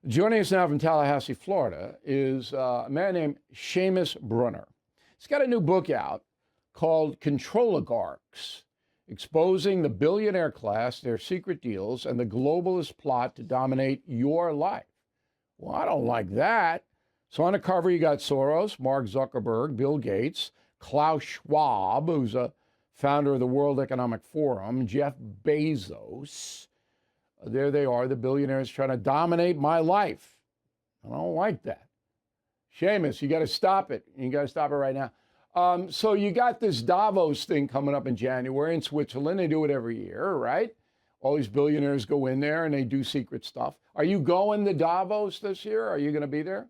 Joining us now from Tallahassee, Florida, is a man named Seamus Bruner. He's got a new book out called Controligarchs, exposing the billionaire class, their secret deals, and the globalist plot to dominate your life. Well, I don't like that. So on the cover, you got Soros, Mark Zuckerberg, Bill Gates, Klaus Schwab, who's a founder of the World Economic Forum, Jeff Bezos. There they are, the billionaires trying to dominate my life. I don't like that. Seamus, you got to stop it. You got to stop it right now. So you got this Davos thing coming up in January in Switzerland. They do it every year, right? All these billionaires go in there and they do secret stuff. Are you going to Davos this year? Are you going to be there?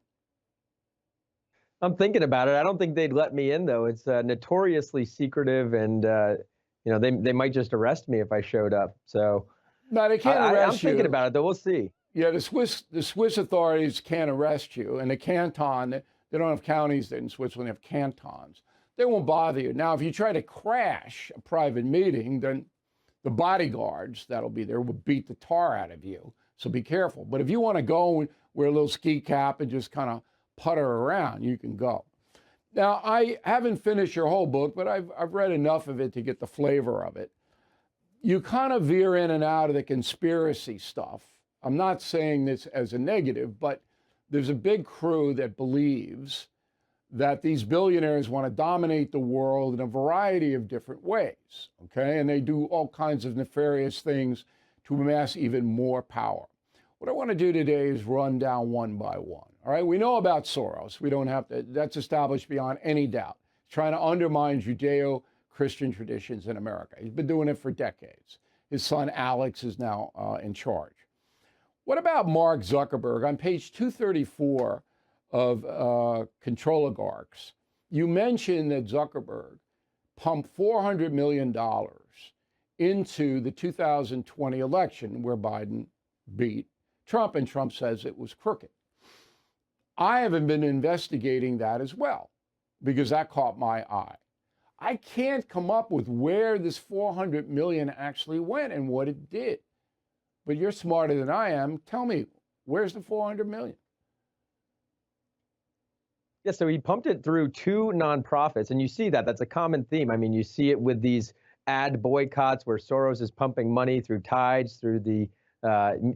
I'm thinking about it. I don't think they'd let me in, though. It's notoriously secretive, and they might just arrest me if I showed up. So no, they can't arrest you. I'm thinking about it, though. We'll see. Yeah, the Swiss authorities can't arrest you, and the canton, they don't have counties in Switzerland, they have cantons. They won't bother you. Now, if you try to crash a private meeting, then the bodyguards that'll be there will beat the tar out of you. So be careful. But if you want to go and wear a little ski cap and just kind of putter around, you can go. Now, I haven't finished your whole book, but I've read enough of it to get the flavor of it. You kind of veer in and out of the conspiracy stuff. I'm not saying this as a negative, but there's a big crew that believes that these billionaires want to dominate the world in a variety of different ways, okay? And they do all kinds of nefarious things to amass even more power. What I want to do today is run down one by one, all right? We know about Soros. We don't have to, that's established beyond any doubt. He's trying to undermine Judeo-Christian traditions in America. He's been doing it for decades. His son, Alex, is now in charge. What about Mark Zuckerberg? On page 234 of Controligarchs, you mentioned that Zuckerberg pumped $400 million into the 2020 election where Biden beat Trump, and Trump says it was crooked. I haven't been investigating that as well because that caught my eye. I can't come up with where this $400 million actually went and what it did. But you're smarter than I am. Tell me, where's the $400 million? Yeah, so he pumped it through two nonprofits, and you see that. That's a common theme. I mean, you see it with these ad boycotts where Soros is pumping money through Tides, through the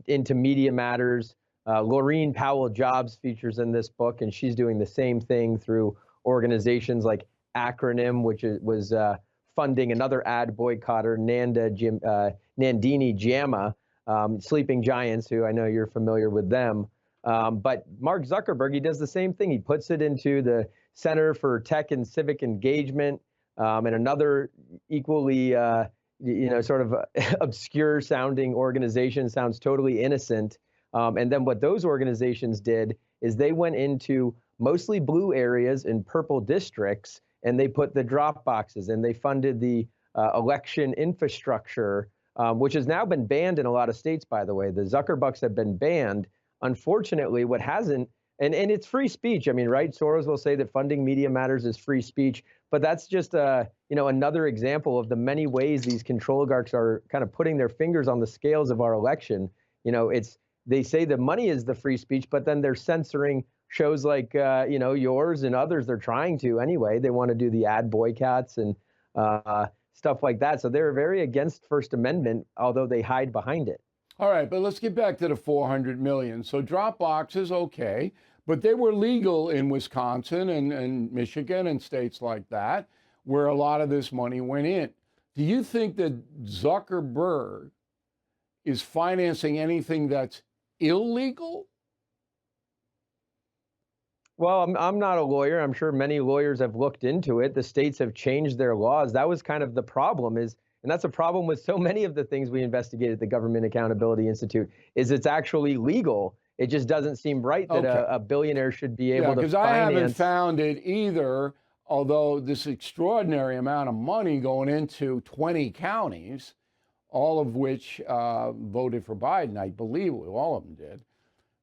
into Media Matters. Laureen Powell Jobs features in this book, and she's doing the same thing through organizations like Acronym, which was funding another ad boycotter, Nandini Jamma, Sleeping Giants, who I know you're familiar with them. But Mark Zuckerberg, he does the same thing. He puts it into the Center for Tech and Civic Engagement, and another equally, sort of obscure sounding organization, sounds totally innocent. And then what those organizations did is they went into mostly blue areas in purple districts, and they put the drop boxes, and they funded the election infrastructure, which has now been banned in a lot of states, by the way. The Zuckerbucks have been banned. Unfortunately, what hasn't, and it's free speech. I mean, right? Soros will say that funding Media Matters is free speech, but that's just another example of the many ways these controligarchs are kind of putting their fingers on the scales of our election. They say the money is the free speech, but then they're censoring shows like yours and others. They're trying to anyway. They want to do the ad boycotts and stuff like that. So they're very against First Amendment, although they hide behind it. All right, but let's get back to the $400 million. So drop boxes, okay, but they were legal in Wisconsin and Michigan and states like that, where a lot of this money went in. Do you think that Zuckerberg is financing anything that's illegal? Well, I'm not a lawyer. I'm sure many lawyers have looked into it. The states have changed their laws. That was kind of the problem and that's a problem with so many of the things we investigate at the Government Accountability Institute, is it's actually legal. It just doesn't seem right that a billionaire should be able to finance. Because I haven't found it either, although this extraordinary amount of money going into 20 counties, all of which voted for Biden, I believe all of them did.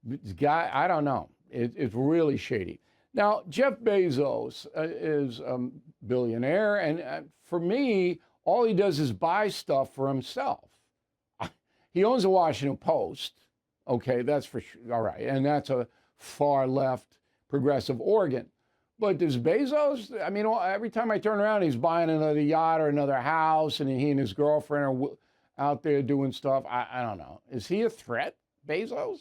This guy, I don't know. It's really shady. Now, Jeff Bezos is a billionaire, and for me, all he does is buy stuff for himself. He owns the Washington Post, Okay, that's for sure. All right. And that's a far left progressive organ. But does Bezos, I mean, every time I turn around, he's buying another yacht or another house, and he and his girlfriend are out there doing stuff. I don't know. Is he a threat, Bezos?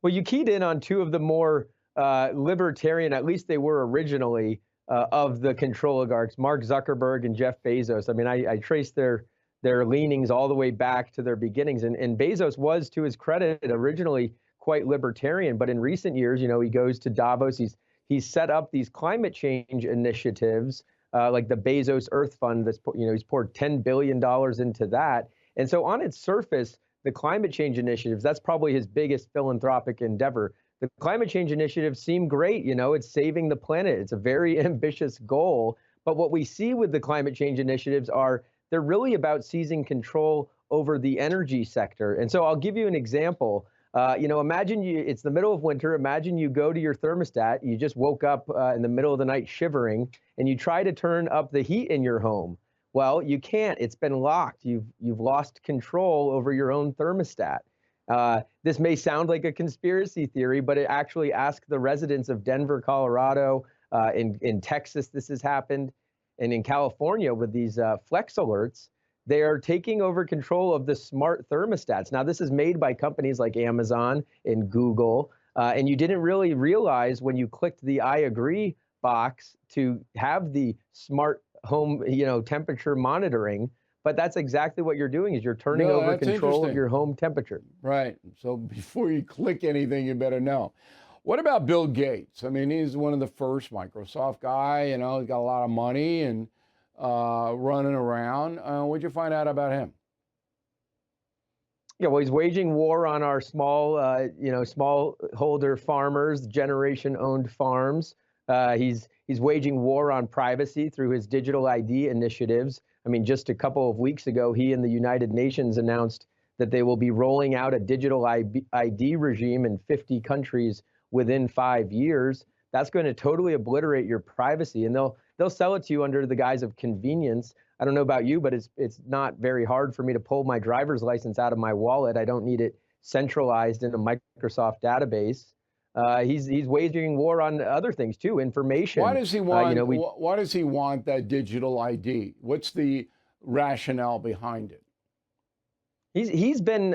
Well, you keyed in on two of the more libertarian, at least they were originally, of the Controligarchs, Mark Zuckerberg and Jeff Bezos. I mean, I traced their leanings all the way back to their beginnings. And Bezos was, to his credit, originally quite libertarian. But in recent years, he goes to Davos. He's set up these climate change initiatives, like the Bezos Earth Fund. He's poured $10 billion into that. And so on its surface, the climate change initiatives, that's probably his biggest philanthropic endeavor. The climate change initiatives seem great. It's saving the planet. It's a very ambitious goal. But what we see with the climate change initiatives they're really about seizing control over the energy sector. And so I'll give you an example. Imagine it's the middle of winter. Imagine you go to your thermostat. You just woke up in the middle of the night shivering, and you try to turn up the heat in your home. Well, you can't. It's been locked. You've lost control over your own thermostat. This may sound like a conspiracy theory, but it actually asked the residents of Denver, Colorado, in Texas, this has happened, and in California with these flex alerts. They are taking over control of the smart thermostats. Now, this is made by companies like Amazon and Google, and you didn't really realize when you clicked the I agree box to have the smart home, temperature monitoring. But that's exactly what you're doing, is you're turning over control of your home temperature. Right. So before you click anything, you better know. What about Bill Gates? I mean, he's one of the first Microsoft guy. He's got a lot of money and running around. What'd you find out about him? Yeah, well, he's waging war on our smallholder farmers, generation-owned farms. He's waging war on privacy through his digital ID initiatives. I mean, just a couple of weeks ago, he and the United Nations announced that they will be rolling out a digital ID regime in 50 countries within 5 years. That's going to totally obliterate your privacy, and they'll sell it to you under the guise of convenience. I don't know about you, but it's not very hard for me to pull my driver's license out of my wallet. I don't need it centralized in a Microsoft database. He's waging war on other things too, information. Why does he want? Why does he want that digital ID? What's the rationale behind it? He's been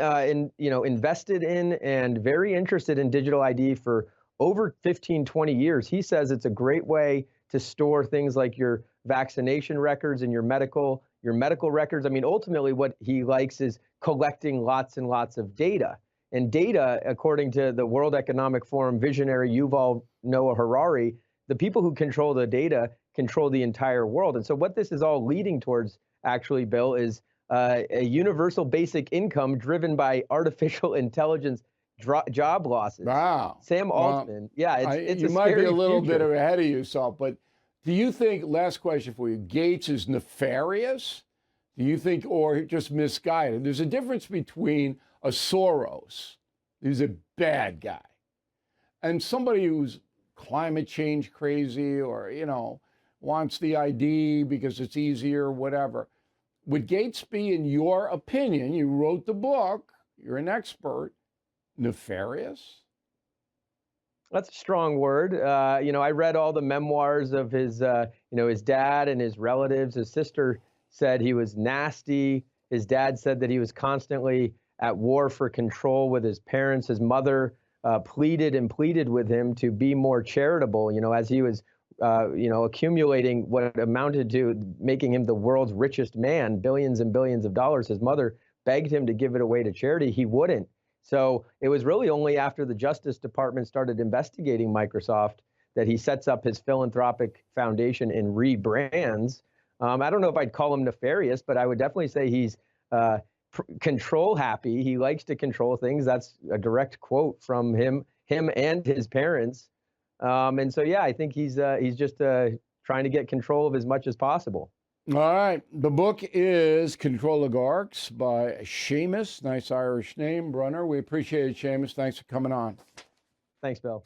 invested in and very interested in digital ID for over 15, 20 years. He says it's a great way to store things like your vaccination records and your medical records. I mean, ultimately what he likes is collecting lots and lots of data. And data, according to the World Economic Forum visionary Yuval Noah Harari, the people who control the data control the entire world. And so what this is all leading towards, actually, Bill, is a universal basic income driven by artificial intelligence job losses. Wow. Sam Altman. It's you a might be a little future. bit ahead of yourself, but do you think, last question for you, Gates is nefarious? Do you think, or just misguided? There's a difference between a Soros, who's a bad guy, and somebody who's climate change crazy or, wants the ID because it's easier, whatever. Would Gates be, in your opinion, you wrote the book, you're an expert, nefarious? That's a strong word. I read all the memoirs of his dad and his relatives. His sister said he was nasty. His dad said that he was constantly at war for control with his parents. His mother pleaded with him to be more charitable, as he was, accumulating what amounted to making him the world's richest man, billions and billions of dollars. His mother begged him to give it away to charity. He wouldn't. So it was really only after the Justice Department started investigating Microsoft that he sets up his philanthropic foundation and rebrands. I don't know if I'd call him nefarious, but I would definitely say he's control happy. He likes to control things. That's a direct quote from him and his parents. And so, I think he's just trying to get control of as much as possible. All right. The book is Controligarchs by Seamus. Nice Irish name, Bruner. We appreciate it, Seamus. Thanks for coming on. Thanks, Bill.